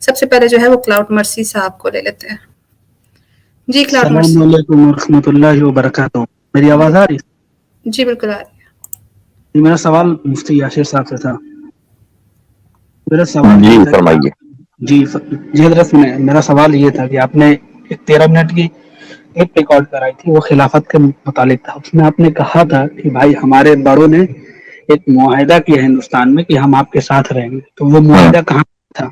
سب سے پہلے جو ہے وہ کلاؤڈ مرسی صاحب کو لے لیتے ہیں. جی کلاؤڈ مرسی. السلام علیکم ورحمۃ اللہ وبرکاتہ. میری آواز آ رہی ہے؟ جی بالکل آ رہی ہے. میرا سوال مفتی یاسر صاحب سے تھا. میرا سوال جی یہ تھا فرمائیے. جی حضرت میرا سوال یہ تھا کہ آپ نے ایک 13 منٹ کی ایک ریکارڈ کرائی تھی، وہ خلافت کے متعلق تھا. اس میں آپ نے کہا تھا کہ بھائی ہمارے بڑوں نے ایک معاہدہ کیا ہندوستان میں کہ ہم آپ کے ساتھ رہیں گے، تو وہ معاہدہ کہاں تھا؟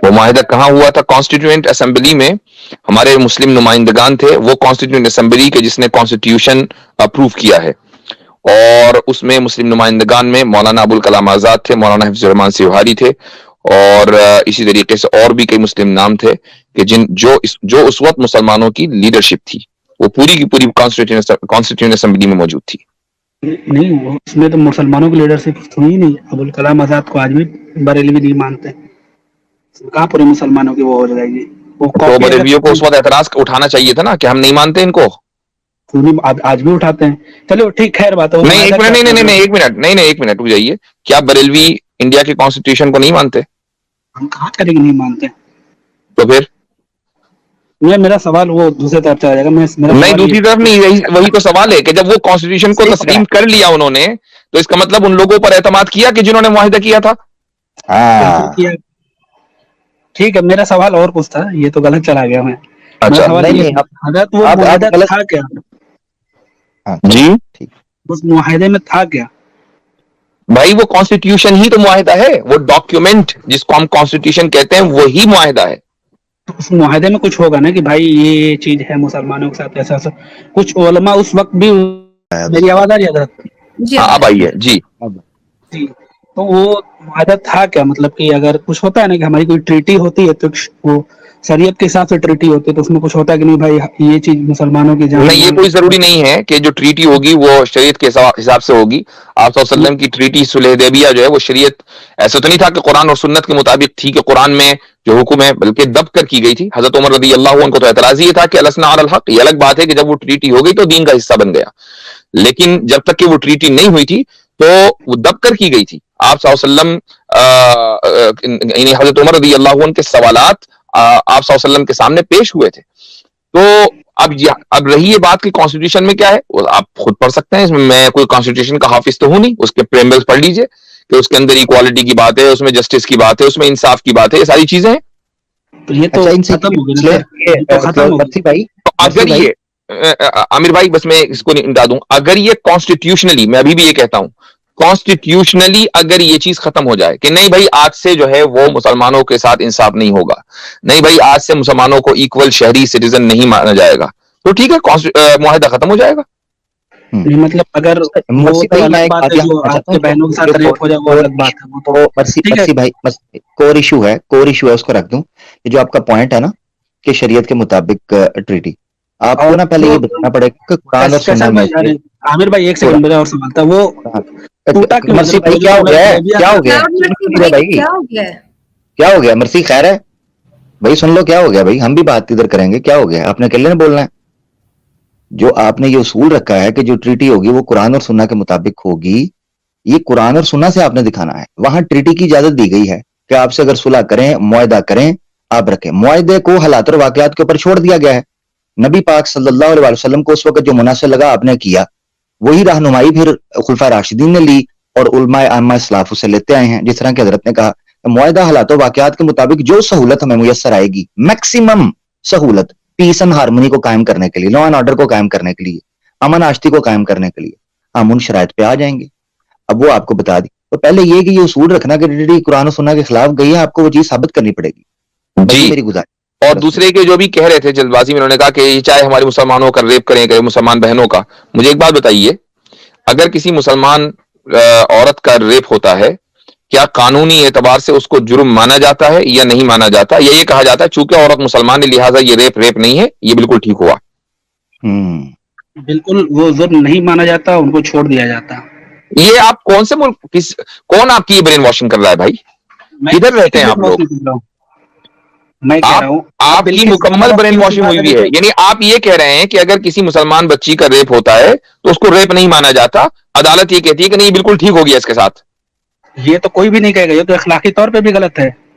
وہ معاہدہ کہاں ہوا تھا؟ کانسٹیٹیوئنٹ اسمبلی میں. ہمارے مسلم نمائندگان تھے، وہ کانسٹیٹیوئنٹ اسمبلی کے جس نے کانسٹیٹیوشن اپروو کیا ہے، اور اس میں مسلم نمائندگان میں مولانا ابوالکلام آزاد تھے، مولانا حفظ الرحمان سیوہاری تھے، اور اسی طریقے سے اور بھی کئی مسلم نام تھے کہ جو اس وقت مسلمانوں کی لیڈرشپ تھی، وہ پوری کی پوری کانسٹیٹیوئنٹ اسمبلی میں موجود تھی. نہیں، اس میں تو مسلمانوں کی لیڈرشپ ہوئی نہیں. ابوالکلام آزاد کو آج بھی بریلوی نہیں مانتے، کہاں پورے مسلمانوں کی وہ ہو جائے گی؟ تو بریلویوں کو اس وقت اعتراض اٹھانا چاہیے تھا نا کہ ہم نہیں مانتے ان کو. آج بھی اٹھاتے ہیں. چلو ٹھیک، خیر بات ہے. نہیں ایک منٹ رک جائیے. کیا بریلوی انڈیا کے کانسٹیٹیوشن کو نہیں مانتے؟ ہم کہاں کریں گے نہیں مانتے. تو پھر میرا سوال وہ دوسرے طرف چلا جائے گا. نہیں، دوسری طرف نہیں، وہی تو سوال ہے کہ جب وہ کانسٹیٹیوشن کو تسلیم کر لیا انہوں نے، تو اس کا مطلب ان لوگوں پر اعتماد کیا کہ جنہوں نے معاہدہ کیا تھا. ٹھیک ہے. میرا سوال اور کچھ تھا، یہ تو غلط چلا گیا. میں اچھا حضرت وہ معاہدہ تھا کیا؟ جی اس معاہدے میں تھا کیا؟ بھائی وہ کانسٹیٹیوشن ہی تو معاہدہ ہے، وہ ڈاکیومنٹ جس کو ہم کانسٹیٹیوشن کہتے ہیں وہی معاہدہ ہے. اس معاہدے میں کچھ ہوگا نا کہ بھائی یہ چیز ہے مسلمانوں کے ساتھ ایسا. کچھ علماء اس وقت بھی. میری آواز آ رہی ہے حضرت؟ جی اب آئیے. جی تو وہ معاہدہ تھا کیا؟ مطلب کہ اگر کچھ ہوتا ہے نا کہ ہماری کوئی ٹریٹی ہوتی ہے تو وہ شریعت کے حساب سے ٹریٹی ہوتی ہے، تو اس میں کچھ ہوتا ہے کہ نہیں بھائی یہ چیز مسلمانوں کی جان. نہیں، یہ کوئی ضروری نہیں ہے کہ جو ٹریٹی ہوگی وہ شریعت کے حساب سے ہوگی. آپ صلی اللہ علیہ وسلم کی ٹریٹی صلح حدیبیہ جو ہے وہ شریعت ایسا تو نہیں تھا کہ قرآن اور سنت کے مطابق تھی کہ قرآن میں جو حکم ہے بلکہ دب کر کی گئی تھی. حضرت عمر رضی اللہ عنہ کو تو اعتراض یہ تھا کہ السنا علی الحق. یہ الگ بات ہے کہ جب وہ ٹریٹی ہو گئی تو دین کا حصہ بن گیا، لیکن جب تک کہ وہ ٹریٹی نہیں ہوئی تھی تو وہ دب کر کی گئی تھی. آپ صلی اللہ علیہ وسلم یعنی حضرت عمر رضی اللہ عنہ کے سوالات آپ صلی اللہ علیہ وسلم کے سامنے پیش ہوئے تھے. تو اب رہی یہ بات کہ کانسٹیٹیوشن میں کیا ہے، آپ خود پڑھ سکتے ہیں. اس میں کوئی کانسٹیٹیوشن کا حافظ تو ہوں نہیں، اس کے پریمبلز پڑھ لیجئے کہ اس کے اندر ایکوالٹی کی بات ہے، اس میں جسٹس کی بات ہے، اس میں انصاف کی بات ہے، یہ ساری چیزیں ہیں. تو یہ تو ختم ہو گیا. اگر یہ عامر بھائی بس میں اس کو نہیں بتا دوں، اگر یہ کانسٹیٹیوشنلی، میں ابھی بھی یہ کہتا ہوں کانسٹیٹیوشنلی اگر یہ چیز ختم ہو جائے کہ نہیں بھائی آج سے جو ہے وہ مسلمانوں کے ساتھ انصاف نہیں ہوگا، نہیں بھائی آج سے مسلمانوں کو ایکول شہری سٹیزن نہیں مانا جائے گا، تو ٹھیک ہے معاہدہ ختم ہو جائے گا. مطلب اگر بہنوں کے ساتھ ریپ ہو جائے وہ الگ بات ہے. مرسی بھائی کور ایشو ہے اس کو رکھ دوں. یہ جو آپ کا پوائنٹ ہے نا کہ شریعت کے مطابق ٹریٹی، آپ کو نا پہلے یہ بتانا پڑے گا کہ قرآن اور سنت میں. عامر بھائی ایک سیکنڈ میرا اور سوال تھا، وہ مرسی بھائی کیا ہو گیا ہے؟ کیا ہو گیا مرسی؟ خیر ہے بھائی، سن لو کیا ہو گیا بھائی، ہم بھی بات ادھر کریں گے. کیا ہو گیا؟ آپ نے اکیلے نے بولنا ہے. جو آپ نے یہ اصول رکھا ہے کہ جو ٹریٹی ہوگی وہ قرآن اور سنت کے مطابق ہوگی، یہ قرآن اور سنت سے آپ نے دکھانا ہے. وہاں ٹریٹی کی اجازت دی گئی ہے کہ آپ سے اگر صلح کریں، معاہدہ کریں، آپ رکھیں. معاہدے کو حالات اور واقعات کے اوپر چھوڑ دیا گیا ہے. نبی پاک صلی اللہ علیہ وسلم کو اس وقت جو مناسب لگا آپ نے کیا، وہی رہنمائی پھر خلفائے راشدین نے لی اور علماء عامہ اسلاف اسے لیتے آئے ہیں. جس طرح کہ حضرت نے کہا معاہدہ حالات و واقعات کے مطابق جو سہولت ہمیں میسر آئے گی، میکسیمم سہولت پیس اینڈ ہارمونی کو قائم کرنے کے لیے، لا اینڈ آرڈر کو قائم کرنے کے لیے، امن آشتی کو قائم کرنے کے لیے ہم ان شرائط پہ آ جائیں گے. اب وہ آپ کو بتا دی. تو پہلے یہ کہ یہ اصول رکھنا کہ ٹریٹی قرآن و سنت کے خلاف گئی ہے، آپ کو وہ چیز ثابت کرنی پڑے گی. جی میری گزارش. اور دوسرے کے جو بھی کہہ رہے تھے جلد بازی میں، انہوں نے کہا کہ چاہے ہمارے مسلمانوں کا ریپ کریں کہ مسلمان بہنوں کا. مجھے ایک بات بتائیے، اگر کسی مسلمان عورت کا ریپ ہوتا ہے، کیا قانونی اعتبار سے اس کو جرم مانا جاتا ہے یا نہیں مانا جاتا؟ یا یہ کہا جاتا ہے چونکہ عورت مسلمان ہے لہٰذا یہ ریپ نہیں ہے، یہ بالکل ٹھیک ہوا؟ بالکل وہ ظلم نہیں مانا جاتا، ان کو چھوڑ دیا جاتا. یہ آپ کون سے ملک کون آپ کی برین واشنگ کر رہا ہے بھائی؟ کدھر رہتے ہیں آپ لوگ؟ میں کہہ رہا ہوں آپ کی مکمل برین واشنگ ہوئی ہوئی ہے. یعنی آپ یہ کہہ رہے ہیں کہ اگر کسی مسلمان بچی کا ریپ ہوتا ہے تو اس کو ریپ نہیں مانا جاتا، عدالت یہ کہتی ہے کہ نہیں بالکل ٹھیک ہو گیا اس کے ساتھ. یہ تو کوئی بھی نہیں کہے گا، یہ تو اخلاقی طور پہ بھی غلط ہے.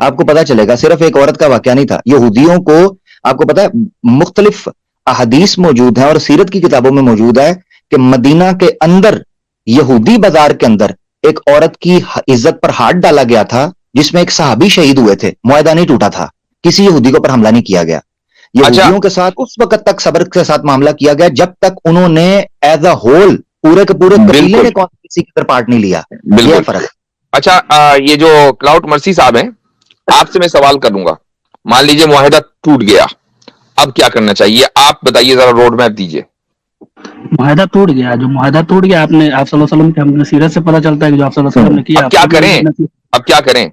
آپ کو پتا چلے گا صرف ایک عورت کا واقعہ نہیں تھا. یہودیوں کو آپ کو پتا ہے مختلف احادیث موجود ہیں اور سیرت کی کتابوں میں موجود ہے کہ مدینہ کے اندر یہودی بازار کے اندر ایک عورت کی عزت پر ہاتھ ڈالا گیا تھا جس میں ایک صحابی شہید ہوئے تھے, معاہدہ نہیں ٹوٹا تھا, کسی یہودی کو پر حملہ نہیں کیا گیا. یہودیوں کے ساتھ اس وقت تک صبر کے ساتھ معاملہ کیا گیا جب تک انہوں نے ایز اے ہول پورے کے پورے قبیلے نے کسی کی پارٹ نہیں لیا. یہ فرق. اچھا یہ جو کلاؤڈ مرسی صاحب ہیں, آپ سے میں سوال کروں گا, مان لیجئے معاہدہ ٹوٹ گیا, اب کیا کرنا چاہیے آپ بتائیے, ذرا روڈ میپ دیجئے. معاہدہ ٹوٹ گیا, جو معاہدہ ٹوٹ گیا آپ صلی اللہ علیہ وسلم کے ہم نے سیرت سے پتہ چلتا ہے کہ جو آپ صلی اللہ علیہ وسلم نے کیا, اب کیا کریں, اب کیا کریں,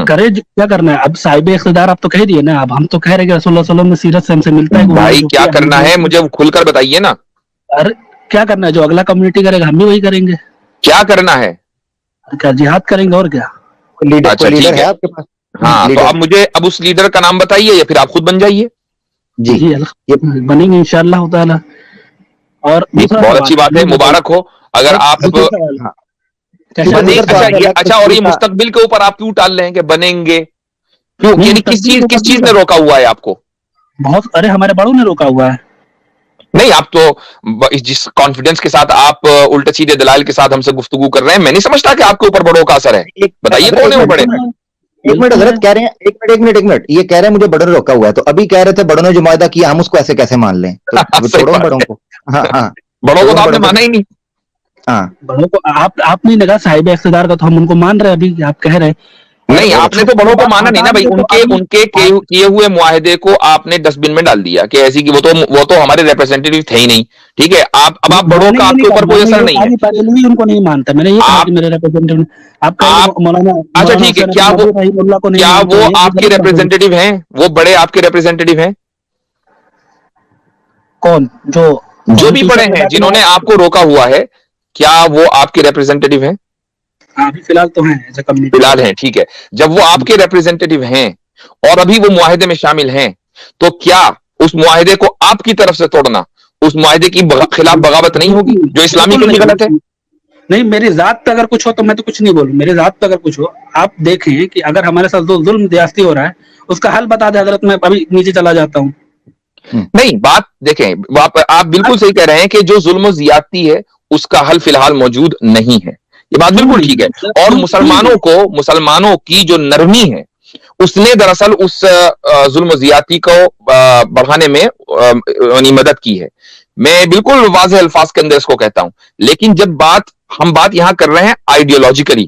کرے کیا کرنا ہے. اب صاحب اقتدار آپ تو کہہ دیے نا, اب ہم تو کہہ رہے کہ رسول اللہ صلی اللہ علیہ وسلم نے سیرت سے ہم سے ملتا ہے. بھائی کیا کرنا ہے مجھے کھل کر بتائیے نا. ارے کیا کرنا ہے, جو اگلا کمیونٹی کرے گا ہم بھی وہی کریں گے. کیا کرنا ہے, کیا جہاد کریں گے اور کیا. اچھا ٹھیک ہے, ہاں تو اب مجھے اب اس لیڈر کا نام بتائیے یا پھر آپ خود بن جائیے. جی بنیں گے انشاءاللہ تعالی. اور بہت اچھی بات ہے, مبارک ہو. اگر آپ اچھا, اور یہ مستقبل کے اوپر آپ کیوں ٹال رہے ہیں کہ بنیں گے, کیوں, یعنی کس چیز نے روکا ہوا ہے آپ کو؟ بہت, ارے ہمارے بڑوں نے روکا ہوا ہے. نہیں, آپ تو جس کانفیڈنس کے ساتھ آپ الٹے سیدھے دلائل کے ساتھ ہم سے گفتگو کر رہے ہیں, میں نہیں سمجھتا کہ آپ کے اوپر بڑوں کا اثر ہے. بتائیے کون ہے وہ بڑے. ایک منٹ حضرت کہہ رہے ہیں, ایک منٹ, یہ کہہ رہے ہیں مجھے بڑوں نے روکا ہوا ہے, تو ابھی کہہ رہے تھے بڑوں نے جو معاہدہ کیا ہم اس کو ایسے کیسے مان لیں, تو چھوڑو بڑوں کو. ہاں بڑوں کو تو آپ نے مانا ہی نہیں. ہاں بڑوں کو آپ نہیں لگا صاحب اقتدار کا, تو ہم ان کو مان رہے ہیں. ابھی آپ کہہ رہے نہیں, آپ نے تو بڑوں کو مانا نہیں نا بھائی. ان کے کیے ہوئے معاہدے کو آپ نے ڈسٹ بن میں ڈال دیا کہ ایسی کہ وہ تو ہمارے ریپرزینٹیٹو تھے ہی نہیں. ٹھیک ہے, اب آپ بڑوں کا آپ کے اوپر کوئی اثر نہیں ہے. ان کو نہیں مانتا, میں نے یہ کہا کہ میرے ریپرزینٹیٹو آپ مولانا. اچھا ٹھیک ہے, کیا وہ آپ کے ریپرزینٹیٹو ہیں, وہ بڑے آپ کے ریپرزینٹیٹو ہیں؟ کون جو بھی بڑے ہیں جنہوں نے آپ کو روکا ہوا ہے, کیا وہ آپ کے ریپرزینٹیٹو ہیں؟ ابھی فی الحال تو ہیں, فی الحال ہیں. ٹھیک ہے, جب وہ آپ کے ریپرزینٹیٹو ہیں اور ابھی وہ معاہدے میں شامل ہیں, تو کیا اس معاہدے کو آپ کی طرف سے توڑنا اس معاہدے کی خلاف بغاوت نہیں ہوگی جو اسلامی کے لیے غلط ہے؟ نہیں, میری ذات پہ اگر کچھ ہو تو میں تو کچھ نہیں بولوں. میری ذات پہ اگر کچھ ہو, آپ دیکھیں کہ اگر ہمارے ساتھ جو ظلم زیادتی ہو رہا ہے اس کا حل بتا دیں حضرت, میں ابھی نیچے چلا جاتا ہوں. نہیں, بات دیکھیں, آپ بالکل صحیح کہہ رہے ہیں کہ جو ظلم و زیادتی ہے اس کا حل فی الحال موجود نہیں ہے. یہ بات بالکل ٹھیک ہے. اور مسلمانوں کی جو نرمی ہے اس نے دراصل اس ظلم و زیادتی کو بڑھانے میں مدد کی ہے. میں بالکل واضح الفاظ کے اندر اس کو کہتا ہوں. لیکن جب ہم بات یہاں کر رہے ہیں آئیڈیولوجیکلی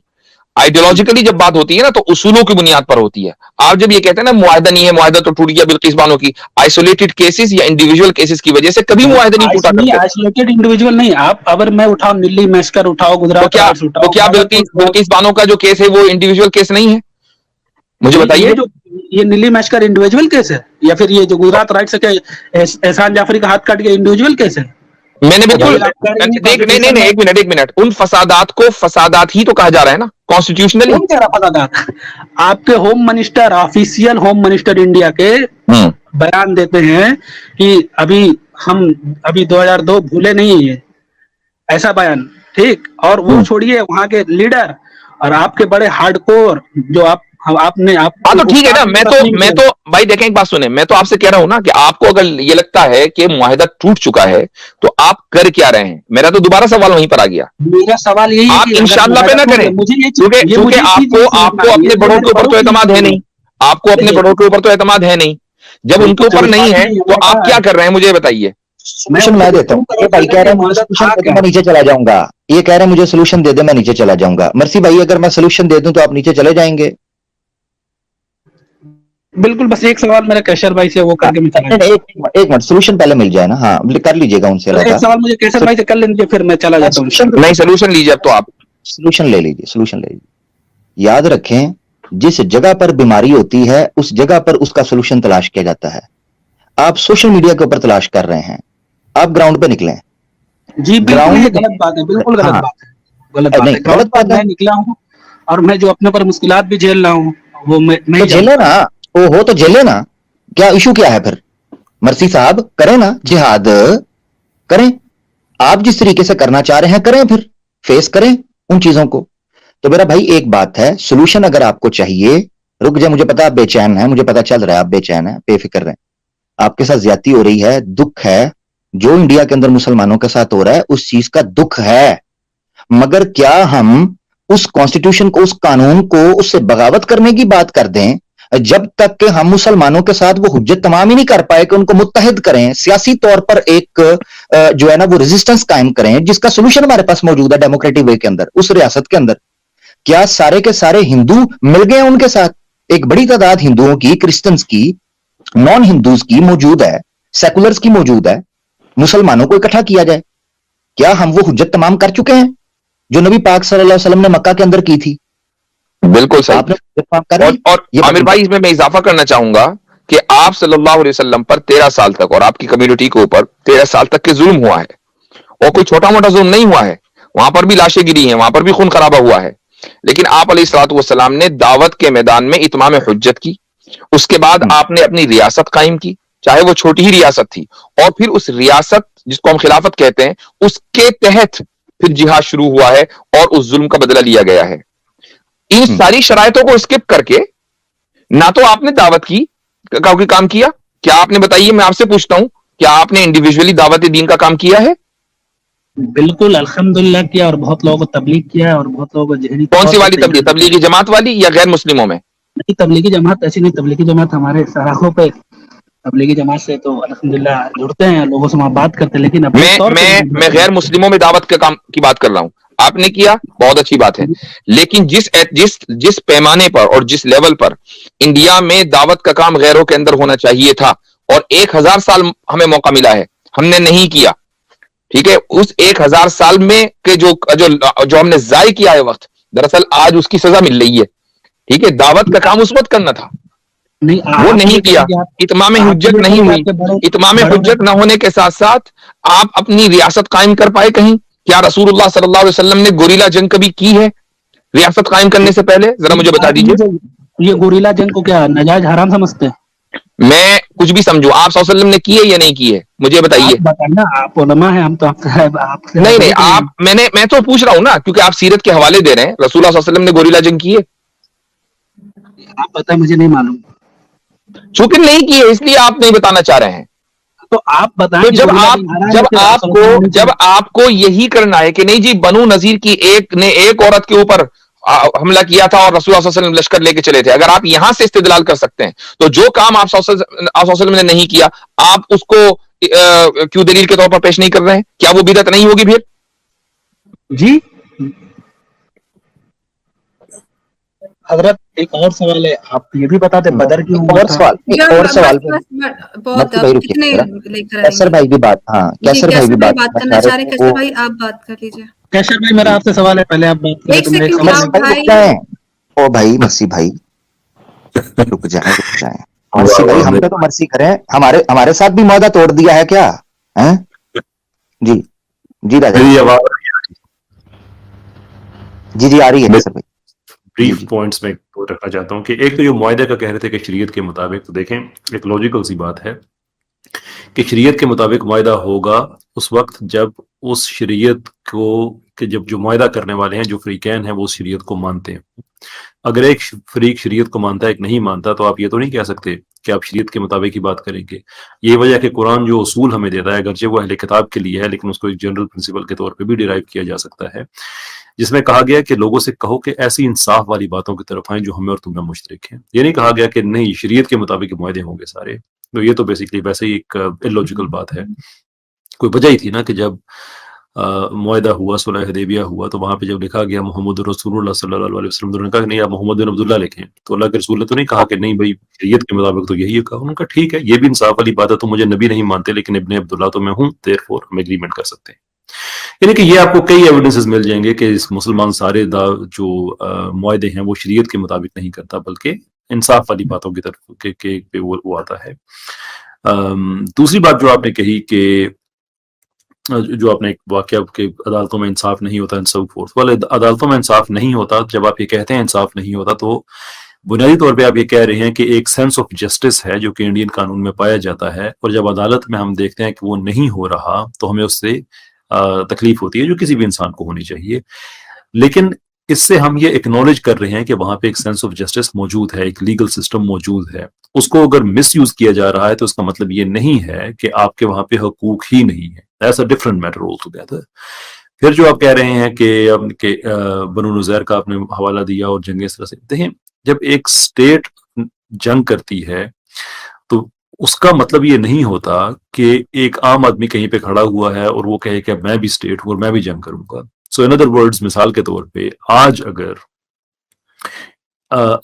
جب بات ہوتی ہے نا, تو اصولوں کی بنیاد پر ہوتی ہے. آپ جب یہ کہتے ہیں نا معاہدہ نہیں ہے, معاہدہ تو ٹوٹ گیا بلقیس بانو کی, آئسولیٹڈ کیسز یا انڈیویجول کیسز کی وجہ سے کبھی معاہدہ نہیں ٹوٹا کرتے. آئسولیٹڈ انڈیویجول نہیں, آپ اگر میں اٹھاؤ دلی میسکر اٹھاؤ, گجرات تو کیا بلقیس بانو کا جو کیس ہے وہ انڈیویجول کیس نہیں ہے؟ مجھے بتائیے. یہ نیلی میشکر انڈیویجول کیس ہے, یا پھر یہ جو گجرات رائٹ سے احسان جعفری کا ہاتھ کاٹ گیا انڈیویجول کیس ہے؟ میں نے بالکل نہیں, ایک منٹ, ان فسادات کو فسادات ہی تو کہا جا رہا ہے نا کانسٹیٹیوشنلی. فسادات آپ کے home minister, official home minister India کے بیان دیتے ہیں کہ ابھی 2002 بھولے نہیں ہے, ایسا بیان. ٹھیک, اور وہ چھوڑیے وہاں کے لیڈر اور آپ کے بڑے ہارڈ کور جو آپ نے تو ٹھیک ہے نا. میں تو بھائی دیکھیں, ایک بات سنیں, میں تو آپ سے کہہ رہا ہوں نا کہ آپ کو اگر یہ لگتا ہے کہ معاہدہ ٹوٹ چکا ہے تو آپ کر کیا رہے ہیں. میرا تو دوبارہ سوال وہیں پر آ گیا. میرا سوال یہی ہے آپ انشاءاللہ پہ نہ کریں, کیونکہ آپ کو اپنے بڑوں کے اوپر تو اعتماد ہے نہیں. آپ کو اپنے بڑوں کے اوپر تو اعتماد ہے نہیں. جب ان کے اوپر نہیں ہے تو آپ کیا کر رہے ہیں مجھے بتائیے. میں دیتا ہوں. یہ بھائی کہہ رہے ہیں میں نیچے چلا جاؤں گا, یہ کہہ رہے ہیں مجھے سولوشن دے دے میں نیچے چلا جاؤں گا. مرسی بھائی اگر میں سولوشن دے دوں تو آپ نیچے چلے جائیں گے؟ بالکل, بس ایک سوال میرا کیشر بھائی سے وہ کر کے ایک منٹ, سولوشن پہلے مل جائے نا. ہاں کر لیجیے گا ان سے. ایک سوال مجھے کیشر بھائی سے کر لیجیے, پھر میں چلا جاتا ہوں. نہیں, سولوشن لیجیے. اب تو آپ سولوشن لے لیجیے. یاد رکھیں, جس جگہ پر بیماری ہوتی ہے اس جگہ پر اس کا سولوشن تلاش کیا جاتا ہے. آپ سوشل میڈیا کے اوپر تلاش کر رہے ہیں, آپ گراؤنڈ پہ نکلیں. جی گراؤنڈ غلط بات ہے, بالکل غلط بات ہے. میں نکلا ہوں اور میں جو اپنے پر مشکلات بھی جھیل رہا ہوں وہ میں جھیلے نا. ہو تو جھیلے نا, کیا ایشو کیا ہے پھر؟ مرسی صاحب کریں نا, جہاد کریں. آپ جس طریقے سے کرنا چاہ رہے ہیں کریں, پھر فیس کریں ان چیزوں کو. تو میرا بھائی ایک بات ہے, سولوشن اگر آپ کو چاہیے رک جائے, مجھے پتا آپ بے چین ہیں, مجھے پتا چل رہا ہے آپ بے چین ہیں, بے فکر رہیں, آپ کے ساتھ زیادتی ہو رہی ہے, دکھ ہے جو انڈیا کے اندر مسلمانوں کے ساتھ ہو رہا ہے, اس چیز کا دکھ ہے, مگر کیا ہم اس کانسٹیٹیوشن کو, اس قانون کو, اس سے بغاوت کرنے کی بات کر دیں جب تک کہ ہم مسلمانوں کے ساتھ وہ حجت تمام ہی نہیں کر پائے کہ ان کو متحد کریں, سیاسی طور پر ایک جو ہے نا وہ ریزسٹنس قائم کریں, جس کا سولوشن ہمارے پاس موجود ہے ڈیموکریٹک وے کے اندر, اس ریاست کے اندر. کیا سارے کے سارے ہندو مل گئے ان کے ساتھ؟ ایک بڑی تعداد ہندوؤں کی, کرسچنز کی, نان ہندوز کی موجود ہے, سیکولرز کی موجود ہے, مسلمانوں کو اکٹھا کیا جائے. کیا ہم وہ حجت تمام کر چکے ہیں جو نبی پاک صلی اللہ علیہ وسلم نے مکہ کے اندر کی تھی؟ بالکل صحیح. آپ نے حجت تمام کر لی؟ اور یہ عامر بھائی اس میں اضافہ کرنا چاہوں گا کہ آپ صلی اللہ علیہ وسلم پر 13 سال تک اور آپ کی کمیونٹی کے اوپر 13 سال تک کے ظلم ہوا ہے, اور کوئی چھوٹا موٹا ظلم نہیں ہوا ہے, وہاں پر بھی لاشیں گری ہیں, وہاں پر بھی خون خرابہ ہوا ہے, لیکن آپ علیہ الصلوۃ والسلام نے دعوت کے میدان میں اتمام حجت کی. اس کے بعد آپ نے اپنی ریاست قائم کی, چاہے وہ چھوٹی ہی ریاست تھی, اور پھر اس ریاست جس کو ہم خلافت کہتے ہیں اس کے تحت پھر جہاد شروع ہوا ہے اور اس ظلم کا بدلہ لیا گیا ہے. ان ساری شرائطوں کو اسکپ کر کے نہ تو آپ نے دعوت کی کا کوئی کام کیا, کیا آپ نے, بتائیے, میں آپ سے پوچھتا ہوں, کیا آپ نے انڈیویجولی دعوت دین کا کام کیا ہے؟ بالکل الحمدللہ کیا, اور بہت لوگوں کو تبلیغ کیا ہے, اور بہت لوگوں کو ذہنی کون طور سی پر والی تبلیغ, تبلیغی جماعت والی یا غیر مسلموں میں؟ نہیں, تبلیغی جماعت ایسی نہیں, تبلیغی جماعت ہمارے سراہوں پہ, تبلیغی جماعت سے تو الحمدللہ جڑتے ہیں, لوگوں سے وہاں بات کرتے ہیں, لیکن اپنے طور پہ میں غیر مسلموں میں دعوت کے کام کی بات کر رہا ہوں. آپ نے کیا, بہت اچھی بات ہے, لیکن جس پیمانے پر اور جس لیول پر انڈیا میں دعوت کا کام غیروں کے اندر ہونا چاہیے تھا, اور 1000 سال ہمیں موقع ملا ہے, ہم نے نہیں کیا. ٹھیک ہے, اس 1000 سال میں کے جو ہم نے ضائع کیا ہے وقت, دراصل آج اس کی سزا مل رہی ہے. ٹھیک ہے, دعوت کا کام اس وقت کرنا تھا, وہ نہیں کیا, اتمام حجت نہیں ہوئی. اتمام حجت نہ ہونے کے ساتھ ساتھ آپ اپنی ریاست قائم کر پائے کہیں؟ کیا رسول اللہ صلی اللہ علیہ وسلم نے گوریلا جنگ کبھی کی ہے ریاست قائم کرنے سے پہلے؟ ذرا مجھے بتا دیجئے. یہ گوریلا جنگ کو کیا ناجائز حرام سمجھتے ہیں؟ میں کچھ بھی سمجھوں, آپ صلی اللہ علیہ وسلم نے کی ہے یا نہیں کی ہے, مجھے بتائیے. آپ بتائیں نا, آپ علماء ہیں, ہم تو آپ سے نہیں, آپ, میں تو پوچھ رہا ہوں نا, کیونکہ آپ سیرت کے حوالے دے رہے ہیں. رسول اللہ صلی اللہ علیہ وسلم نے گوریلا جنگ کی ہے؟ آپ بتائیں, مجھے نہیں معلوم. چونکہ نہیں کی ہے اس لیے آپ نہیں بتانا چاہ رہے ہیں. تو آپ بتائیں, تو جب آپ کو یہی کرنا ہے کہ نہیں جی, بنو نذیر کی ایک نے ایک عورت کے اوپر حملہ کیا تھا اور رسول اللہ صلی اللہ علیہ وسلم لشکر لے کے چلے تھے, اگر آپ یہاں سے استدلال کر سکتے ہیں تو جو کام آپ صلی اللہ علیہ وسلم نے نہیں کیا, آپ اس کو کیوں دلیل کے طور پر پیش نہیں کر رہے ہیں؟ کیا وہ بدعت نہیں ہوگی پھر؟ جی حضرت, ایک اور سوال ہے, آپ یہ بھی بتا دیں بدر کی اور سوال, ایک اور سوال بہت بھائی کتنے لے کر آئیں کیسر گے؟ بھائی بھی بات, ہاں کیسر بھائی بھی بات کرنا چاہ رہے ہیں, کیسر بھائی آپ بات کر لیجیے. کیسر بھائی, میرا آپ سے سوال ہے, پہلے آپ بات کریں ایک تو میرا سیکنڈ سوال کلاؤڈ بھائی, او بھائی مرسی بھائی, رک جائیں مرسی بھائی, ہم پہ تو مرسی کریں, ہمارے ساتھ بھی معاہدہ توڑ دیا ہے کیا؟ جی جی راجا جی آ رہی ہے کیسر بھائی. بریف پوائنٹس میں رکھنا چاہتا ہوں کہ ایک تو جو معاہدے کا کہہ رہے تھے کہ شریعت کے مطابق, تو دیکھیں ایک لاجیکل سی بات ہے کہ شریعت کے مطابق معاہدہ ہوگا اس وقت جب اس شریعت کو, کہ جب جو معاہدہ کرنے والے ہیں, جو فریقین ہیں, وہ اس شریعت کو مانتے ہیں. اگر ایک فریق شریعت کو مانتا ہے, ایک نہیں مانتا, تو آپ یہ تو نہیں کہہ سکتے کہ آپ شریعت کے مطابق ہی بات کریں گے. یہ وجہ کہ قرآن جو اصول ہمیں دیتا ہے, اگرچہ وہ اہل کتاب کے لیے ہے, لیکن اس کو ایک جنرل پرنسپل کے طور پہ بھی ڈیرائیو کیا جا سکتا ہے, جس میں کہا گیا کہ لوگوں سے کہو کہ ایسی انصاف والی باتوں کی طرف آئیں جو ہمیں اور تمہیں مشترک ہیں. یہ نہیں کہا گیا کہ نہیں شریعت کے مطابق معاہدے ہوں گے سارے. تو یہ تو بیسیکلی ویسے ہی ایک illogical بات ہے. کوئی وجہ ہی تھی نا کہ جب معاہدہ ہوا, صلح حدیبیہ ہوا, تو وہاں پہ جب لکھا گیا محمد رسول اللہ صلی اللہ علیہ وسلم, نے کہا کہ نہیں آپ محمد بن عبداللہ لکھیں, تو اللہ کے رسول نے تو نہیں کہا کہ نہیں بھائی شریعت کے مطابق تو یہی کہا. انہوں نے کہا ٹھیک ہے, یہ بھی انصاف والی بات ہے, تو مجھے نبی نہیں مانتے لیکن ابن عبداللہ تو میں ہوں, therefore ہم ایگریمنٹ کر سکتے ہیں. یعنی کہ یہ آپ کو کئی ایویڈنسز مل جائیں گے کہ اس مسلمان سارے جو معاہدے ہیں وہ شریعت کے مطابق نہیں کرتا, بلکہ انصاف والی باتوں کی طرف پہ وہ آتا ہے. دوسری بات جو آپ نے کہی کہ جو آپ نے ایک واقعہ کہ عدالتوں میں انصاف نہیں ہوتا, عدالتوں میں انصاف نہیں ہوتا, جب آپ یہ کہتے ہیں انصاف نہیں ہوتا, تو بنیادی طور پہ آپ یہ کہہ رہے ہیں کہ ایک سینس آف جسٹس ہے جو کہ انڈین قانون میں پایا جاتا ہے, اور جب عدالت میں ہم دیکھتے ہیں کہ وہ نہیں ہو رہا تو ہمیں اس سے تکلیف ہوتی ہے, جو کسی بھی انسان کو ہونی چاہیے. لیکن اس سے ہم یہ ایکنالج کر رہے ہیں کہ وہاں پہ ایک سینس آف جسٹس موجود ہے, ایک لیگل سسٹم موجود ہے. اس کو اگر مس یوز کیا جا رہا ہے تو اس کا مطلب یہ نہیں ہے کہ آپ کے وہاں پہ حقوق ہی نہیں ہے. That's a different matter altogether. پھر جو آپ کہہ رہے ہیں کہ بنو نذیر کا آپ نے حوالہ دیا اور جنگ اس طرح سے, دیکھیں جب ایک اسٹیٹ جنگ کرتی ہے تو اس کا مطلب یہ نہیں ہوتا کہ ایک عام آدمی کہیں پہ کھڑا ہوا ہے اور وہ کہے کہ میں بھی اسٹیٹ ہوں اور میں بھی جنگ کروں گا. سو ان ادر ورڈز, مثال کے طور پہ آج اگر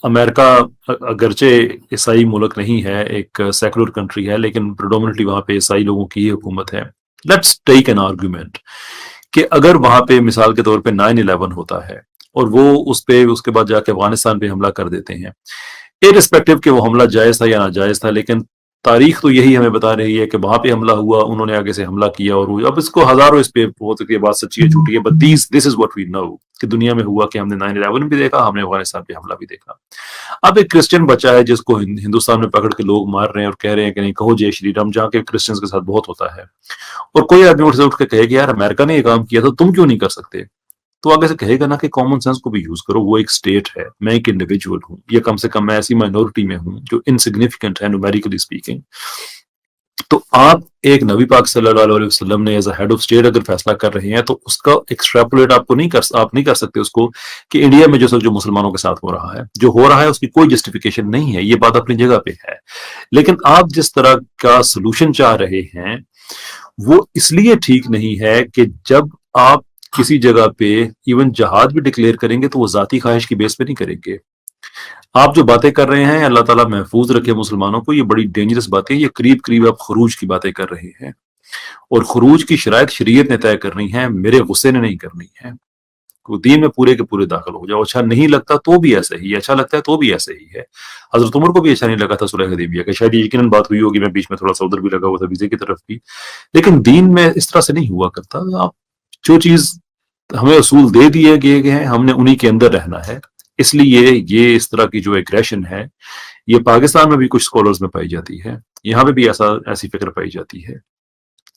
امریکہ اگرچہ عیسائی ملک نہیں ہے, ایک سیکولر کنٹری ہے, لیکن پریڈومنٹلی وہاں پہ عیسائی لوگوں کی ہی حکومت ہے. لیٹس ٹیک این آرگومنٹ کہ اگر وہاں پہ مثال کے طور پہ 9/11 ہوتا ہے اور وہ اس کے بعد جا کے افغانستان پہ حملہ کر دیتے ہیں, ارسپیکٹو کہ وہ حملہ جائز تھا یا ناجائز تھا, لیکن تاریخ تو یہی ہمیں بتا رہی ہے کہ وہاں پہ حملہ ہوا, انہوں نے آگے سے حملہ کیا, اور اب اس کو ہزاروں اس پہ ہو سکتی ہے بات سچی ہے جھوٹی ہے, but this is what we نو کہ دنیا میں ہوا کہ ہم نے 9/11 بھی دیکھا, ہم نے افغانستان پہ حملہ بھی دیکھا. اب ایک کرسچن بچہ ہے جس کو ہندوستان میں پکڑ کے لوگ مار رہے ہیں اور کہہ رہے ہیں کہ نہیں کہو جے شری رام, جہاں کے کرسچنس کے ساتھ بہت ہوتا ہے, اور کوئی آدمی اٹھ کے کہے کہ یار امریکہ نے یہ کام کیا تھا تم کیوں نہیں کر سکتے, تو آگے سے کہے گا نا کہ کامن سینس کو بھی یوز کرو, وہ ایک اسٹیٹ ہے, میں ایک انڈیویجول ہوں, یا کم سے کم میں ایسی مائنورٹی میں ہوں جو انسگنیفیکنٹ ہے نومیریکلی اسپیکنگ. تو آپ ایک نبی پاک صلی اللہ علیہ وسلم نے as a head of state اگر فیصلہ کر رہے ہیں تو اس کا ایکسٹراپولیٹ آپ نہیں کر سکتے اس کو کہ انڈیا میں جو مسلمانوں کے ساتھ ہو رہا ہے اس کی کوئی جسٹیفیکیشن نہیں ہے. یہ بات اپنی جگہ پہ ہے, لیکن آپ جس طرح کا سولوشن چاہ رہے ہیں وہ اس لیے ٹھیک نہیں ہے کہ جب آپ کسی جگہ پہ ایون جہاد بھی ڈکلیئر کریں گے تو وہ ذاتی خواہش کی بیس پہ نہیں کریں گے. آپ جو باتیں کر رہے ہیں, اللہ تعالیٰ محفوظ رکھے مسلمانوں کو, یہ بڑی ڈینجرس باتیں, یہ قریب آپ خروج کی باتیں کر رہے ہیں, اور خروج کی شرائط شریعت نے طے کرنی ہے, میرے غصے نے نہیں کرنی ہے. دین میں پورے کے پورے داخل ہو جاؤ, اچھا نہیں لگتا تو بھی ایسے ہی, اچھا لگتا ہے تو بھی ایسے ہی ہے. حضرت عمر کو بھی اچھا نہیں لگا تھا صلح حدیبیہ کا, شاید یقیناً بات ہوئی ہوگی, میں بیچ میں تھوڑا سا ادھر بھی لگا ہوا تھا ویزے کی طرف بھی, لیکن دین میں اس طرح سے نہیں ہوا کرتا. آپ جو چیز ہمیں اصول دے دیے گئے ہیں ہم نے انہی کے اندر رہنا ہے. اس لیے یہ اس طرح کی جو ایگریشن ہے یہ پاکستان میں بھی کچھ سکولرز میں پائی جاتی ہے, یہاں پہ بھی ایسی فکر پائی جاتی ہے,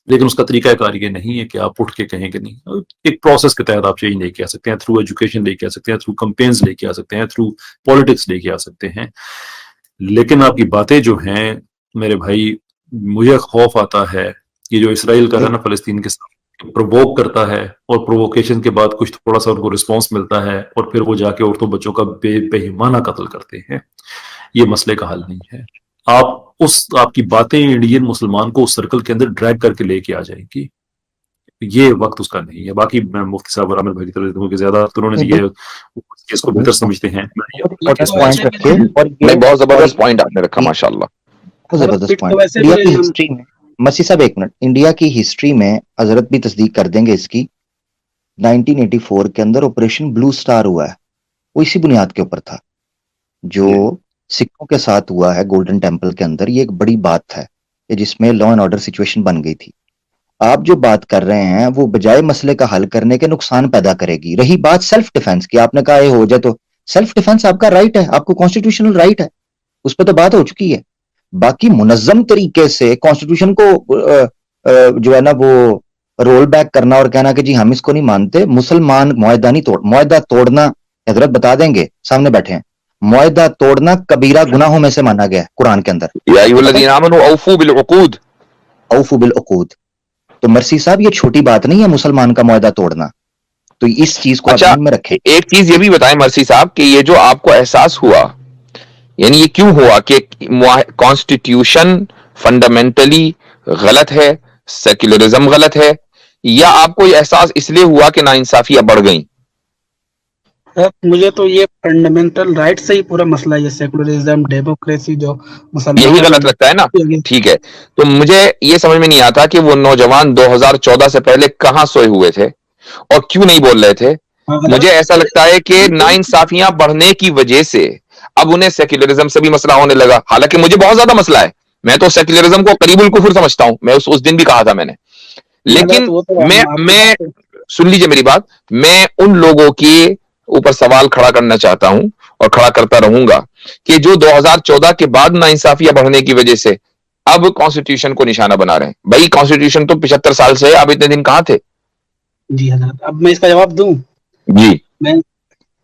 لیکن اس کا طریقہ کار یہ نہیں ہے کہ آپ اٹھ کے کہیں کہ نہیں. ایک پروسیس کے تحت آپ چینج لے کے آ سکتے ہیں, تھرو ایجوکیشن لے کے آ سکتے ہیں, تھرو کمپینز لے کے آ سکتے ہیں, تھرو پالیٹکس لے کے آ سکتے ہیں, لیکن آپ کی باتیں جو ہیں میرے بھائی, مجھے خوف آتا ہے کہ جو اسرائیل کا ہے نا فلسطین کے ساتھ پرووک کرتا ہے, اور پرووکیشن کے بعد کچھ تھوڑا سا ان کو رسپانس ملتا ہے, اور پھر وہ جا کے عورتوں بچوں کا بے بہیمانہ قتل کرتے ہیں. یہ مسئلے کا حل نہیں ہے. آپ کی باتیں انڈین مسلمان کو اس سرکل کے اندر ڈریگ کر کے لے کے آ جائیں گی, یہ وقت اس کا نہیں ہے. باقی میں مفتی صاحب اور عامر بھائی کی طرف دیتا ہوں کہ زیادہ انہوں نے دیے اس کو بہتر سمجھتے ہیں. بہت زبردست پوائنٹ آپ نے رکھا, ماشاء اللہ زبردست پوائنٹ. انڈیا کی ہسٹری میں مسیح صاحب ایک منٹ, انڈیا کی ہسٹری میں حضرت بھی تصدیق کر دیں گے اس کی, 1984 کے اندر آپریشن بلو سٹار ہوا ہے, وہ اسی بنیاد کے اوپر تھا جو سکھوں کے ساتھ ہوا ہے گولڈن ٹیمپل کے اندر. یہ ایک بڑی بات ہے جس میں لا اینڈ آرڈر سچویشن بن گئی تھی. آپ جو بات کر رہے ہیں وہ بجائے مسئلے کا حل کرنے کے نقصان پیدا کرے گی. رہی بات سیلف ڈیفense کی, آپ نے کہا یہ ہو جائے تو سیلف ڈیفenس آپ کا رائٹ ہے, آپ کو کانسٹیٹیوشنل رائٹ ہے, اس پہ تو بات ہو چکی ہے. باقی منظم طریقے سے کانسٹیٹیوشن کو جو ہے نا وہ رول بیک کرنا اور کہنا کہ جی ہم اس کو نہیں مانتے, مسلمان معاہدہ توڑنا, حضرت بتا دیں گے سامنے بیٹھے ہیں, معاہدہ توڑنا کبیرہ گناہوں میں سے مانا گیا ہے قرآن کے اندر. یا ایھا الذین آمنوا اوفوا بالعقود, اوفوا بالعقود. تو مرسی صاحب یہ چھوٹی بات نہیں ہے مسلمان کا معاہدہ توڑنا, تو اس چیز کو آپ ذہن میں رکھیں. ایک چیز یہ بھی بتائیں مرسی صاحب کہ یہ جو آپ کو احساس ہوا, یعنی یہ کیوں ہوا کہ کانسٹیٹیوشن فنڈامنٹلی غلط ہے, سیکولرزم غلط ہے, یا آپ کو یہ احساس اس لیے ہوا کہ ناانصافیاں بڑھ گئیں؟ مجھے تو یہ فنڈامنٹل رائٹ سے ہی پورا مسئلہ, یہ سیکولرزم ڈیموکریسی جو یہی غلط لگتا ہے نا. ٹھیک ہے, تو مجھے یہ سمجھ میں نہیں آتا کہ وہ نوجوان 2014 سے پہلے کہاں سوئے ہوئے تھے اور کیوں نہیں بول رہے تھے. مجھے ایسا لگتا ہے کہ ناانصافیاں بڑھنے کی وجہ سے اب انہیں سیکولرزم سے بھی مسئلہ ہونے لگا. حالانکہ مجھے بہت زیادہ مسئلہ ہے, میں تو سیکولرزم کو قریب الکفر سمجھتا ہوں, میں اس دن بھی کہا تھا میں نے. لیکن میں سن لیجئے میری بات, میں ان لوگوں کے اوپر سوال کھڑا کرنا چاہتا ہوں اور کھڑا کرتا رہوں گا کہ جو 2014 کے بعد ناانصافیاں بڑھنے کی وجہ سے اب کانسٹیٹیوشن کو نشانہ بنا رہے ہیں. بھائی کانسٹیٹیوشن تو 75 سال سے, اب اتنے دن کہاں تھے؟ جی حضرت, اب میں اس کا جواب دوں. جی.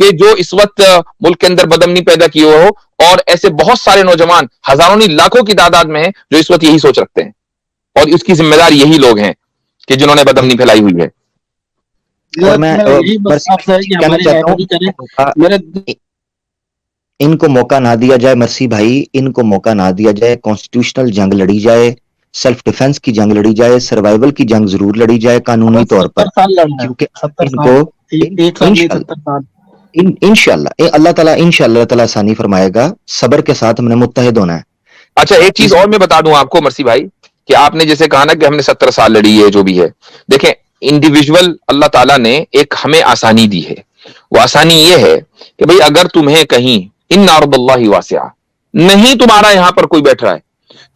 کہ جو اس وقت ملک کے اندر بدامنی پیدا کیے ہوئے ہو, اور ایسے بہت سارے نوجوان ہزاروں نہیں لاکھوں کی تعداد میں ہیں جو اس وقت یہی سوچ رکھتے ہیں, اور اس کی ذمہ دار یہی لوگ ہیں کہ جنہوں نے بدامنی پھیلائی ہوئی ہے. اور میں کہنا چاہتا ہوں ان کو موقع نہ دیا جائے مرسی بھائی, ان کو موقع نہ دیا جائے, کانسٹیٹیوشنل جنگ لڑی جائے, سیلف ڈیفense کی جنگ لڑی جائے, سروائیول کی جنگ ضرور لڑی جائے قانونی طور پر, کیونکہ ان کو انشاءاللہ اللہ تعالیٰ انشاءاللہ تعالیٰ آسانی فرمائے گا. صبر کے ساتھ ہم نے متحد ہونا ہے. اچھا ایک چیز اور میں بتا دوں آپ کو مرسی بھائی, کہ آپ نے جیسے کہا نا کہ ہم نے 70 سال لڑی ہے جو بھی ہے, دیکھیں انڈیویجول اللہ تعالیٰ نے ایک ہمیں آسانی دی ہے. وہ آسانی یہ ہے کہ بھئی اگر تمہیں کہیں ان ارض اللہ واسعہ, نہیں تمہارا یہاں پر کوئی بیٹھ رہا ہے,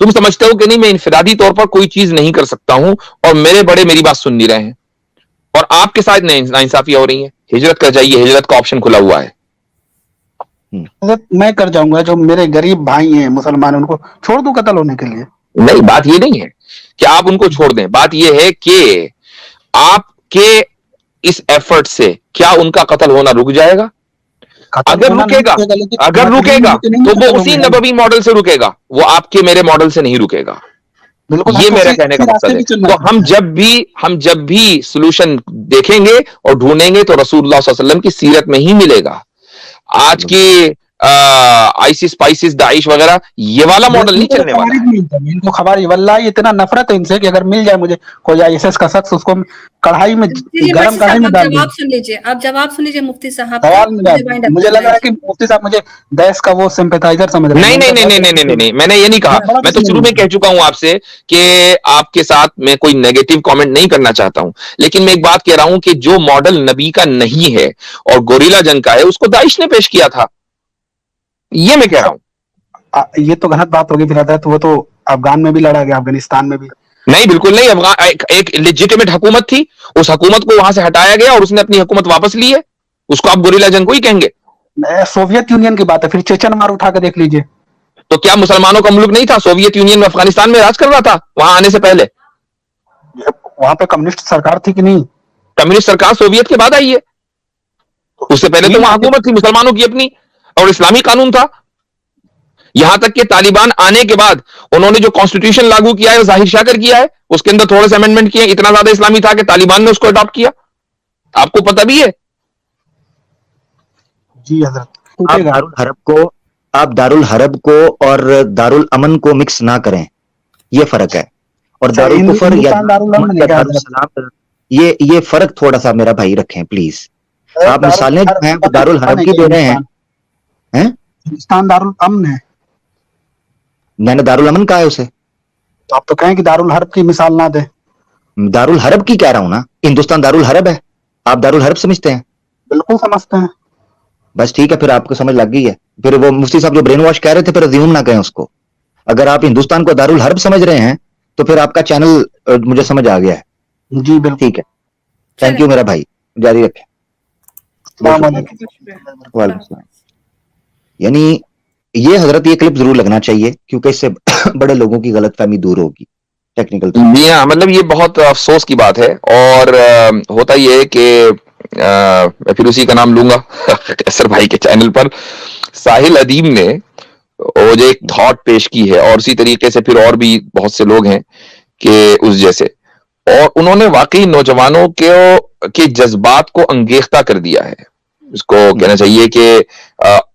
تم سمجھتے ہو کہ نہیں میں انفرادی طور پر کوئی چیز نہیں کر سکتا ہوں, اور میرے بڑے میری بات سن نہیں رہے ہیں, اور آپ کے ساتھ ناانصافیاں ہو رہی ہیں, ہجرت کر جائیے, ہجرت کا آپشن کھلا ہوا ہے. میں کر جاؤں گا, جو میرے غریب بھائی ہیں مسلمان ان کو چھوڑ دوں قتل ہونے کے لیے. نہیں, بات یہ نہیں ہے کہ آپ ان کو چھوڑ دیں, بات یہ ہے کہ آپ کے اس ایفرٹ سے کیا ان کا قتل ہونا رک جائے گا؟ اگر رکے گا تو وہ اسی نبوی ماڈل سے رکے گا, وہ آپ کے میرے ماڈل سے نہیں رکے گا. یہ میرا کہنے کا مقصد ہے. تو ہم جب بھی سولوشن دیکھیں گے اور ڈھونڈیں گے تو رسول اللہ صلی اللہ علیہ وسلم کی سیرت میں ہی ملے گا. آج کی آئسس اسپائسز داعش وغیرہ یہ والا ماڈل نہیں چلنے والا ہے. ان کو خبر واللہ اتنا نفرت ہے ان سے کہ اگر مل جائے مجھے کوئی آئی ایس ایس کا شخص, اس کو کڑھائی میں گرم کڑھائی میں ڈال دیں. آپ جواب سن لیجیے مفتی صاحب. مجھے لگ رہا ہے کہ مفتی صاحب مجھے دیش کا وہ سمپیتھائزر سمجھ رہے ہیں. نہیں, میں نے یہ نہیں کہا. میں تو شروع میں کہہ چکا ہوں آپ سے کہ آپ کے ساتھ میں کوئی نیگیٹو کامنٹ نہیں کرنا چاہتا ہوں, لیکن میں ایک بات کہہ رہا ہوں کہ جو ماڈل نبی کا نہیں ہے اور گوریلا جنگ کا ہے, اس کو داعش نے پیش کیا تھا. یہ میں کہہ رہا ہوں. یہ تو غلط بات ہوگی پھر حضرت, وہ تو افغان میں بھی لڑا گیا, افغانستان میں بھی. نہیں بالکل نہیں, ایک لیجیٹیمیٹ حکومت تھی, اس حکومت کو وہاں سے ہٹایا گیا اور اس نے اپنی حکومت واپس لی ہے, اس کو آپ گوریلا جنگ کو ہی کہیں گے. سوویت یونین کی بات ہے, پھر چیچن مار اٹھا کے دیکھ لیجئے. تو کیا مسلمانوں کا ملک نہیں تھا؟ سوویت یونین میں افغانستان میں راج کر رہا تھا وہاں آنے سے پہلے. وہاں پہ کمیونسٹ سرکار تھی کہ نہیں؟ کمیونسٹ سرکار سوویت کے بعد آئی ہے, اس سے پہلے تو وہاں حکومت تھی مسلمانوں کی اپنی, اور اسلامی قانون تھا. یہاں تک کہ طالبان آنے کے بعد انہوں نے جو کانسٹیٹیوشن لاگو کیا ہے ظاہر شاہ کر کیا ہے, اس کے اندر تھوڑے سے امینڈمنٹ کیے, اتنا زیادہ اسلامی تھا کہ طالبان نے اس کو اڈاپٹ کیا. آپ کو پتہ بھی ہے. جی حضرت, آپ دارالحرب کو اور دارالامن کو مکس نہ کریں, یہ فرق ہے. اور دارالکفر یا دارالسلام, یہ فرق تھوڑا سا میرا بھائی رکھیں پلیز. آپ مثالیں جو ہیں وہ دارالحرب کی دے رہے ہیں. ہندوستان دارالامن ہے. میں نے دارالامن کہا ہے اسے. تو آپ تو کہیں کہ دارالحرب کی مثال نہ دیں. دارالحرب کی کہہ رہا ہوں نا, ہندوستان دارالحرب ہے, آپ دارالحرب سمجھتے ہیں. بالکل سمجھتے ہیں. بس ٹھیک ہے, پھر آپ کو سمجھ لگ گئی ہے. پھر وہ مفتی صاحب جو برین واش کہہ رہے تھے, پھر ریزیوم نہ کہیں اس کو. اگر آپ ہندوستان کو دارالحرب سمجھ رہے ہیں تو پھر آپ کا چینل مجھے سمجھ آ گیا ہے. جی بالکل ٹھیک ہے, تھینک یو میرا بھائی, جاری رکھیں. السلام علیکم. وعلیکم السلام. یعنی یہ حضرت یہ کلپ ضرور لگنا چاہیے, کیونکہ اس سے بڑے لوگوں کی غلط فہمی دور ہوگی. ٹیکنیکل جی ہاں, مطلب یہ بہت افسوس کی بات ہے. اور ہوتا یہ ہے کہ میں پھر اسی کا نام لوں گا کیسر بھائی کے چینل پر ساحل ادیم نے وہ جو ایک تھاٹ پیش کی ہے, اور اسی طریقے سے پھر اور بھی بہت سے لوگ ہیں کہ اس جیسے, اور انہوں نے واقعی نوجوانوں کے جذبات کو انگیختہ کر دیا ہے. اس کو کہنا چاہیے کہ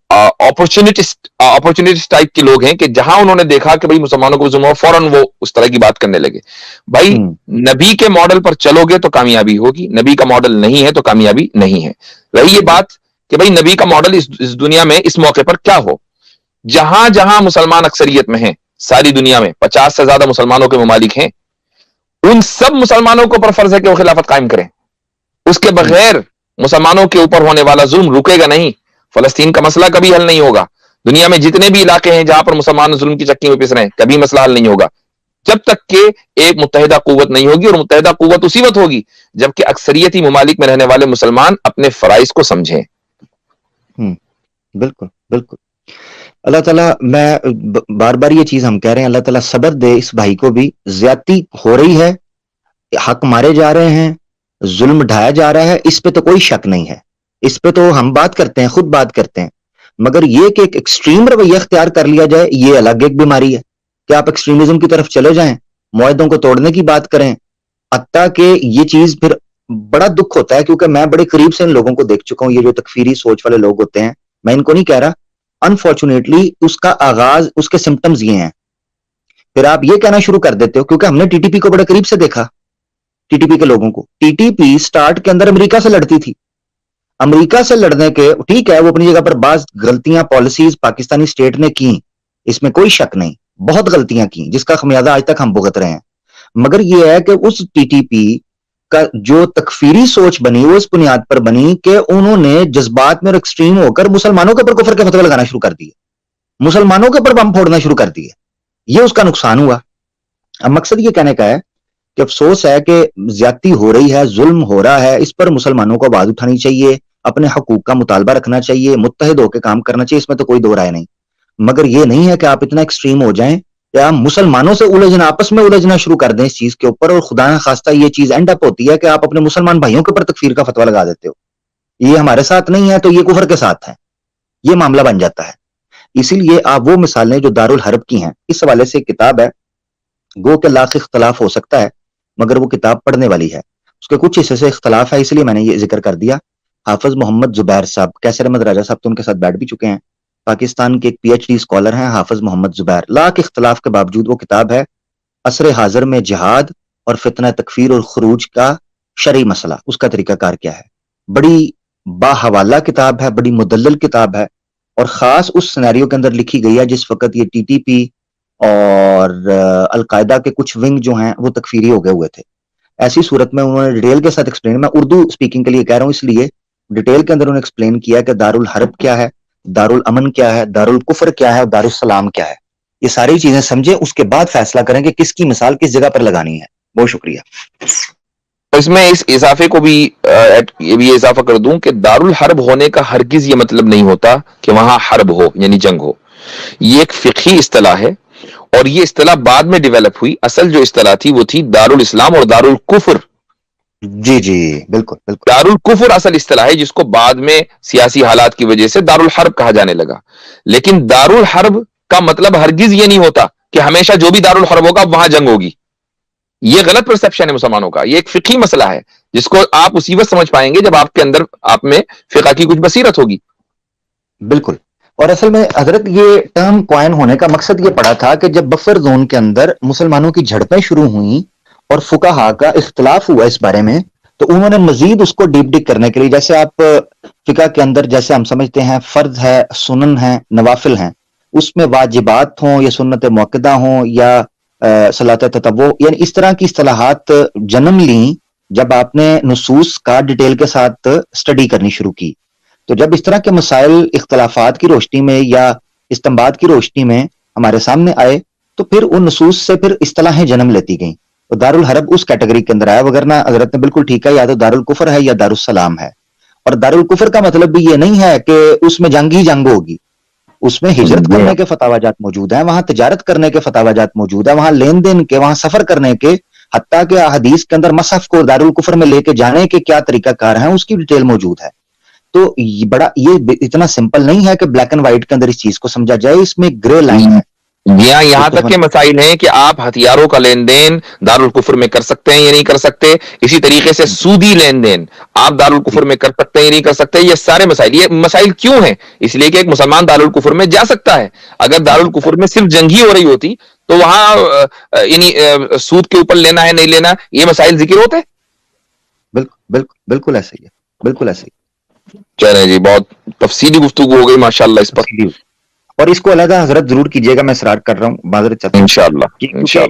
اپورچونٹسٹ ٹائپ کے لوگ ہیں کہ جہاں انہوں نے دیکھا کہ بھئی مسلمانوں کو ظلم ہو, فوراً وہ اس طرح کی بات کرنے لگے. بھائی نبی کے ماڈل پر چلو گے تو کامیابی ہوگی, نبی کا ماڈل نہیں ہے تو کامیابی نہیں ہے. رہی یہ بات کہ بھئی نبی کا ماڈل اس دنیا میں اس موقع پر کیا ہو, جہاں جہاں مسلمان اکثریت میں ہیں ساری دنیا میں 50 سے زیادہ مسلمانوں کے ممالک ہیں, ان سب مسلمانوں کو پر فرض ہے کہ وہ خلافت قائم کریں. اس کے بغیر مسلمانوں کے اوپر ہونے والا ظلم رکے گا نہیں. فلسطین کا مسئلہ کبھی حل نہیں ہوگا. دنیا میں جتنے بھی علاقے ہیں جہاں پر مسلمان ظلم کی چکی میں پس رہے ہیں, کبھی مسئلہ حل نہیں ہوگا جب تک کہ ایک متحدہ قوت نہیں ہوگی. اور متحدہ قوت اسی وقت ہوگی جبکہ اکثریتی ممالک میں رہنے والے مسلمان اپنے فرائض کو سمجھیں. بالکل بالکل. اللہ تعالیٰ, میں بار بار یہ چیز ہم کہہ رہے ہیں, اللہ تعالیٰ صبر دے اس بھائی کو بھی. زیادتی ہو رہی ہے, حق مارے جا رہے ہیں, ظلم ڈھایا جا رہا ہے, اس پہ تو کوئی شک نہیں ہے. اس پہ تو ہم بات کرتے ہیں، خود بات کرتے ہیں، مگر یہ کہ ایک ایکسٹریم رویہ اختیار کر لیا جائے، یہ الگ ایک بیماری ہے کہ آپ ایکسٹریمزم کی طرف چلے جائیں، معاہدوں کو توڑنے کی بات کریں، حتیٰ کہ یہ چیز پھر بڑا دکھ ہوتا ہے، کیونکہ میں بڑے قریب سے ان لوگوں کو دیکھ چکا ہوں، یہ جو تکفیری سوچ والے لوگ ہوتے ہیں، میں ان کو نہیں کہہ رہا، انفارچونیٹلی اس کا آغاز، اس کے سمپٹمز یہ ہیں، پھر آپ یہ کہنا شروع کر دیتے ہو، کیونکہ ہم نے ٹی ٹی پی کو بڑے قریب سے دیکھا، ٹی ٹی پی کے لوگوں کو، ٹی ٹی پی سٹارٹ کے اندر امریکہ سے لڑتی تھی، امریکہ سے لڑنے کے ٹھیک ہے وہ اپنی جگہ پر بعض غلطیاں پالیسیز پاکستانی سٹیٹ نے کی، اس میں کوئی شک نہیں، بہت غلطیاں کی جس کا خمیازہ آج تک ہم بھگت رہے ہیں، مگر یہ ہے کہ اس ٹی ٹی پی کا جو تکفیری سوچ بنی وہ اس بنیاد پر بنی کہ انہوں نے جذبات میں ایکسٹریم ہو کر مسلمانوں کے اوپر کفر کے فتوے لگانا شروع کر دیے، مسلمانوں کے اوپر بم پھوڑنا شروع کر دیے، یہ اس کا نقصان ہوا۔ اب مقصد یہ کہنے کا ہے کہ افسوس ہے کہ زیادتی ہو رہی ہے، ظلم ہو رہا ہے، اس پر مسلمانوں کو آواز اٹھانی چاہیے، اپنے حقوق کا مطالبہ رکھنا چاہیے، متحد ہو کے کام کرنا چاہیے، اس میں تو کوئی دو رائے نہیں، مگر یہ نہیں ہے کہ آپ اتنا ایکسٹریم ہو جائیں کہ آپ مسلمانوں سے الجھنا، آپس میں الجھنا شروع کر دیں اس چیز کے اوپر، اور خدا نخواستہ یہ چیز اینڈ اپ ہوتی ہے کہ آپ اپنے مسلمان بھائیوں کے اوپر تکفیر کا فتویٰ لگا دیتے ہو، یہ ہمارے ساتھ نہیں ہے تو یہ کفر کے ساتھ ہے، یہ معاملہ بن جاتا ہے۔ اسی لیے آپ وہ مثالیں جو دارالحرب کی ہیں، اس حوالے سے ایک کتاب ہے، گو کہ لاکھ اختلاف ہو سکتا ہے مگر وہ کتاب پڑھنے والی ہے، اس کے کچھ حصے سے اختلاف ہے، اس لیے میں نے یہ ذکر کر دیا۔ حافظ محمد زبیر صاحب، کیسر احمد راجہ صاحب تو ان کے ساتھ بیٹھ بھی چکے ہیں، پاکستان کے ایک پی ایچ ڈی اسکالر ہیں حافظ محمد زبیر، لاکھ اختلاف کے باوجود وہ کتاب ہے عصر حاضر میں جہاد اور فتنہ تکفیر اور خروج کا شرعی مسئلہ، اس کا طریقہ کار کیا ہے، بڑی باحوالہ کتاب ہے، بڑی مدلل کتاب ہے، اور خاص اس سینیریو کے اندر لکھی گئی ہے جس وقت یہ ٹی ٹی پی اور القاعدہ کے کچھ ونگ جو ہیں وہ تکفیری ہو گئے ہوئے تھے، ایسی صورت میں انہوں نے ڈیٹیل کے ساتھ ایکسپلین، میں اردو سپیکنگ کے لیے کہہ رہا ہوں اس لیے ڈیٹیل کے اندر انہوں نے ایکسپلین کیا کہ دارالحرب کیا ہے، دارالامن کیا ہے، دارالکفر کیا ہے اور دارالسلام کیا ہے، یہ ساری چیزیں سمجھیں، اس کے بعد فیصلہ کریں کہ کس کی مثال کس جگہ پر لگانی ہے۔ بہت شکریہ۔ اس میں اس اضافے کو بھی یہ بھی اضافہ کر دوں کہ دارالحرب ہونے کا ہرگز یہ مطلب نہیں ہوتا کہ وہاں حرب ہو یعنی جنگ ہو، یہ ایک فقہی اصطلاح ہے، اور یہ اصطلاح بعد میں ڈیولپ ہوئی، اصل جو اصطلاح تھی وہ تھی دارالاسلام اور دارالکفر۔ جی جی بالکل بالکل۔ دارالکفر اصل اصطلاح ہے جس کو بعد میں سیاسی حالات کی وجہ سے دارالحرب کہا جانے لگا، لیکن دارالحرب کا مطلب ہرگز یہ نہیں ہوتا کہ ہمیشہ جو بھی دارالحرب ہوگا وہاں جنگ ہوگی، یہ غلط پرسپشن ہے مسلمانوں کا، یہ ایک فقہی مسئلہ ہے جس کو آپ اسی وقت سمجھ پائیں گے جب آپ کے اندر آپ میں فقہ کی کچھ بصیرت ہوگی۔ بالکل، اور اصل میں حضرت یہ ٹرم کوائن ہونے کا مقصد یہ پڑا تھا کہ جب بفر زون کے اندر مسلمانوں کی جھڑپیں شروع ہوئیں اور فقہا کا اختلاف ہوا اس بارے میں، تو انہوں نے مزید اس کو ڈیپ ڈگ کرنے کے لیے، جیسے آپ فقہ کے اندر جیسے ہم سمجھتے ہیں فرض ہے، سنن ہیں، نوافل ہیں، اس میں واجبات ہوں یا سنت موقدہ ہوں یا صلاۃ تطوع، یعنی اس طرح کی اصطلاحات جنم لیں جب آپ نے نصوص کا ڈیٹیل کے ساتھ اسٹڈی کرنی شروع کی۔ تو جب اس طرح کے مسائل اختلافات کی روشنی میں یا استنباط کی روشنی میں ہمارے سامنے آئے تو پھر ان نصوص سے پھر اصطلاحیں جنم لیتی گئیں، تو دارالحرب اس کیٹیگری کے اندر آیا، وگرنہ حضرت نے بالکل ٹھیک ہے، یا تو دارالکفر ہے یا دارالسلام ہے، اور دارالکفر کا مطلب بھی یہ نہیں ہے کہ اس میں جنگ ہی جنگ ہوگی، اس میں ہجرت کرنے کے فتاوی جات موجود ہیں، وہاں تجارت کرنے کے فتاوی جات موجود ہیں، وہاں لین دین کے، وہاں سفر کرنے کے، حتیٰ کہ حدیث کے اندر مصحف کو دارالکفر میں لے کے جانے کے کیا طریقہ کار ہیں اس کی ڈیٹیل موجود ہے۔ تو یہ اتنا سمپل نہیں ہے کہ بلیک اینڈ وائٹ کے اندر اس چیز کو سمجھا جائے، اس میں گرے لائن ہے۔ یہاں تک کے مسائل ہیں کہ آپ ہتھیاروں کا لین دین دارالکفر میں کر سکتے ہیں یا نہیں کر سکتے، اسی طریقے سے سودی لین دین آپ دارالکفر میں کر سکتے ہیں یا نہیں کر سکتے، یہ سارے مسائل، یہ مسائل کیوں ہیں؟ اس لیے کہ ایک مسلمان دارالکفر میں جا سکتا ہے، اگر دارالکفر میں صرف جنگ ہی ہو رہی ہوتی تو وہاں یعنی سود کے اوپر لینا ہے نہیں لینا یہ مسائل ذکر ہوتے۔ بالکل ایسا ہی ہے، بالکل ایسا ہی۔ چلیں جی، بہت تفصیلی گفتگو ہو گئی ماشاءاللہ اس پر، اور اس کو علیحدہ حضرت ضرور کیجیے گا، میں اصرار کر رہا ہوں، معذرت چاہتا ہوں انشاءاللہ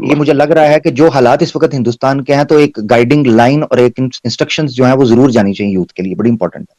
یہ مجھے لگ رہا ہے کہ جو حالات اس وقت ہندوستان کے ہیں تو ایک گائیڈنگ لائن اور ایک انسٹرکشنز جو ہیں وہ ضرور جانی چاہیے یوتھ کے لیے، بڑی امپورٹنٹ ہے۔